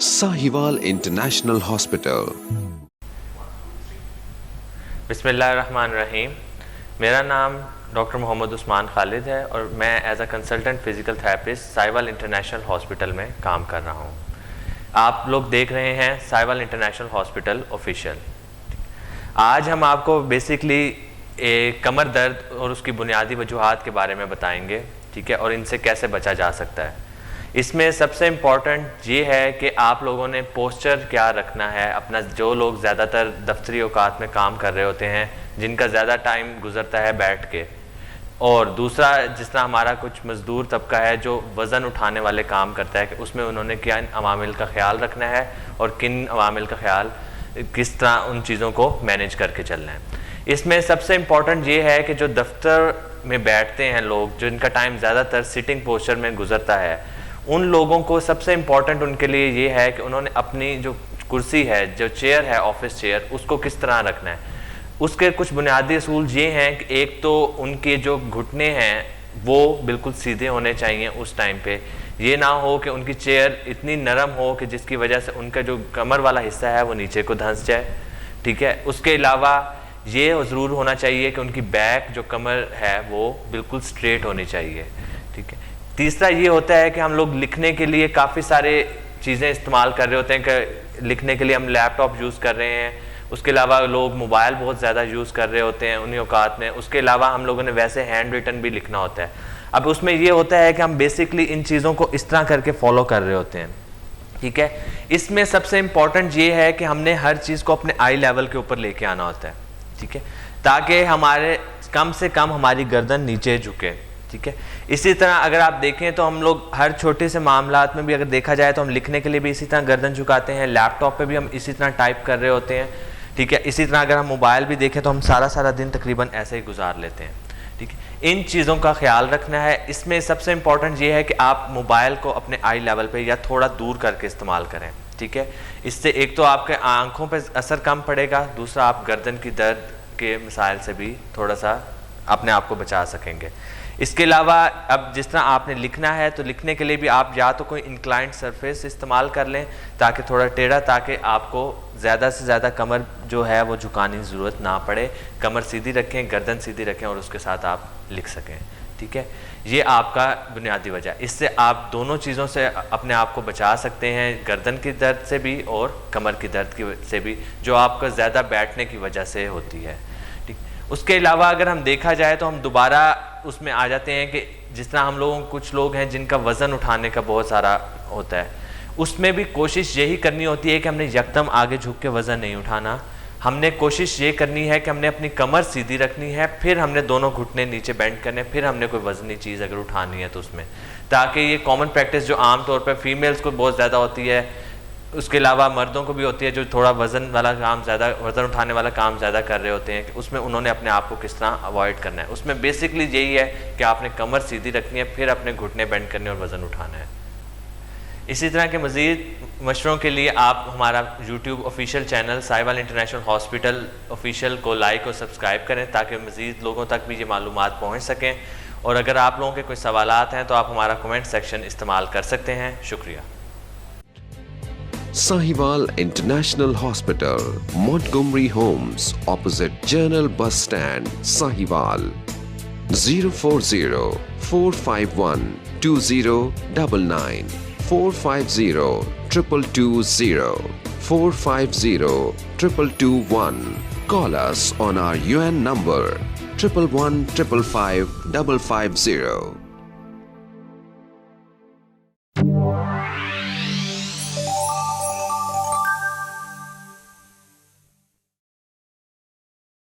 Sahiwal International Hospital. बिस्मिल्लाहिर्रहमानिर्रहीम। मेरा नाम डॉक्टर मोहम्मद उस्मान खालिद है और मैं as a consultant physical therapist Sahiwal international hospital में काम कर रहा हूँ। आप लोग देख रहे हैं साहिवाल इंटरनेशनल हॉस्पिटल ऑफिशियल। आज हम आपको बेसिकली कमर दर्द और उसकी बुनियादी वजूहात के बारे में बताएंगे, ठीक है, और इनसे कैसे बचा जा सकता है। इसमें सबसे इम्पॉर्टेंट ये है कि आप लोगों ने पोस्चर क्या रखना है अपना। जो लोग ज़्यादातर दफ्तरी औकात में काम कर रहे होते हैं, जिनका ज़्यादा टाइम गुजरता है बैठ के, और दूसरा जिस तरह हमारा कुछ मज़दूर तबका है जो वज़न उठाने वाले काम करता है, कि उसमें उन्होंने क्या अवामिल का ख्याल रखना है और किन अवामिल का ख्याल किस तरह उन चीज़ों को मैनेज करके चलना है। इसमें सबसे इम्पॉर्टेंट ये है कि जो दफ्तर में बैठते हैं लोग, जो इनका टाइम ज़्यादातर सिटिंग पोस्चर में गुजरता है, उन लोगों को सबसे इम्पॉर्टेंट उनके लिए ये है कि उन्होंने अपनी जो कुर्सी है, जो चेयर है, ऑफिस चेयर, उसको किस तरह रखना है। उसके कुछ बुनियादी असूल ये हैं कि एक तो उनके जो घुटने हैं वो बिल्कुल सीधे होने चाहिए उस टाइम पे। ये ना हो कि उनकी चेयर इतनी नरम हो कि जिसकी वजह से उनका जो कमर वाला हिस्सा है वो नीचे को धंस जाए, ठीक है। उसके अलावा ये ज़रूर होना चाहिए कि उनकी बैक जो कमर है वो बिल्कुल स्ट्रेट होनी चाहिए, ठीक है। तीसरा ये होता है कि हम लोग लिखने के लिए काफ़ी सारे चीज़ें इस्तेमाल कर रहे होते हैं, कि लिखने के लिए हम लैपटॉप यूज़ कर रहे हैं। उसके अलावा लोग मोबाइल बहुत ज़्यादा यूज़ कर रहे होते हैं उन्हीं औकात में। उसके अलावा हम लोगों ने वैसे हैंड रिटन भी लिखना होता है। अब उसमें ये होता है कि हम बेसिकली इन चीज़ों को इस तरह करके फॉलो कर रहे होते हैं, ठीक है। इसमें सबसे इम्पॉर्टेंट ये है कि हमने हर चीज़ को अपने आई लेवल के ऊपर लेके आना होता है, ठीक है, ताकि हमारे कम से कम हमारी गर्दन नीचे झुके, ठीक है। इसी तरह अगर आप देखें तो हम लोग हर छोटे से मामलात में भी अगर देखा जाए तो हम लिखने के लिए भी इसी तरह गर्दन झुकाते हैं, लैपटॉप पे भी हम इसी तरह टाइप कर रहे होते हैं, ठीक है। इसी तरह अगर हम मोबाइल भी देखें तो हम सारा दिन तकरीबन ऐसे ही गुजार लेते हैं, ठीक है। इन चीज़ों का ख्याल रखना है। इसमें सबसे इम्पॉर्टेंट ये है कि आप मोबाइल को अपने आई लेवल पे या थोड़ा दूर करके इस्तेमाल करें, ठीक है। इससे एक तो आपके आँखों पर असर कम पड़ेगा, दूसरा आप गर्दन की दर्द के मसाइल से भी थोड़ा सा अपने आप को बचा सकेंगे। इसके अलावा अब जिस तरह आपने लिखना है तो लिखने के लिए भी आप या तो कोई इंक्लाइंड सरफेस इस्तेमाल कर लें ताकि थोड़ा टेढ़ा, ताकि आपको ज़्यादा से ज़्यादा कमर जो है वो झुकाने की ज़रूरत ना पड़े। कमर सीधी रखें, गर्दन सीधी रखें और उसके साथ आप लिख सकें, ठीक है। ये आपका बुनियादी वजह। इससे आप दोनों चीज़ों से अपने आप को बचा सकते हैं, गर्दन की दर्द से भी और कमर की दर्द की से भी, जो आपका ज़्यादा बैठने की वजह से होती है, ठीक। उसके अलावा अगर हम देखा जाए तो हम दोबारा उसमें आ जाते हैं कि जिस तरह हम लोगों कुछ लोग हैं जिनका वज़न उठाने का बहुत सारा होता है, उसमें भी कोशिश यही करनी होती है कि हमने यकदम आगे झुक के वज़न नहीं उठाना। हमने कोशिश ये करनी है कि हमने अपनी कमर सीधी रखनी है, फिर हमने दोनों घुटने नीचे बेंड करने, फिर हमने कोई वज़नी चीज़ अगर उठानी है तो उसमें, ताकि ये कॉमन प्रैक्टिस जो आम तौर पर फीमेल्स को बहुत ज़्यादा होती है, उसके अलावा मर्दों को भी होती है जो थोड़ा वज़न वाला काम ज़्यादा, वज़न उठाने वाला काम ज़्यादा कर रहे होते हैं, कि उसमें उन्होंने अपने आप को किस तरह अवॉइड करना है। उसमें बेसिकली यही है कि आपने कमर सीधी रखनी है, फिर अपने घुटने बेंड करने और वज़न उठाना है। इसी तरह के मज़ीद मशवरों के लिए आप हमारा YouTube official channel Sahiwal international hospital official को लाइक और सब्सक्राइब करें ताकि मज़ीद लोगों तक भी ये मालूमात पहुँच सकें। और अगर आप लोगों के कोई सवालात हैं तो आप हमारा कमेंट सेक्शन इस्तेमाल कर सकते हैं। शुक्रिया। Sahiwal International Hospital, Montgomery Homes, opposite Journal Bus Stand, Sahiwal. 040-451-2099, 450-2220, 450-2221. Call us on our UN number 111-555-550.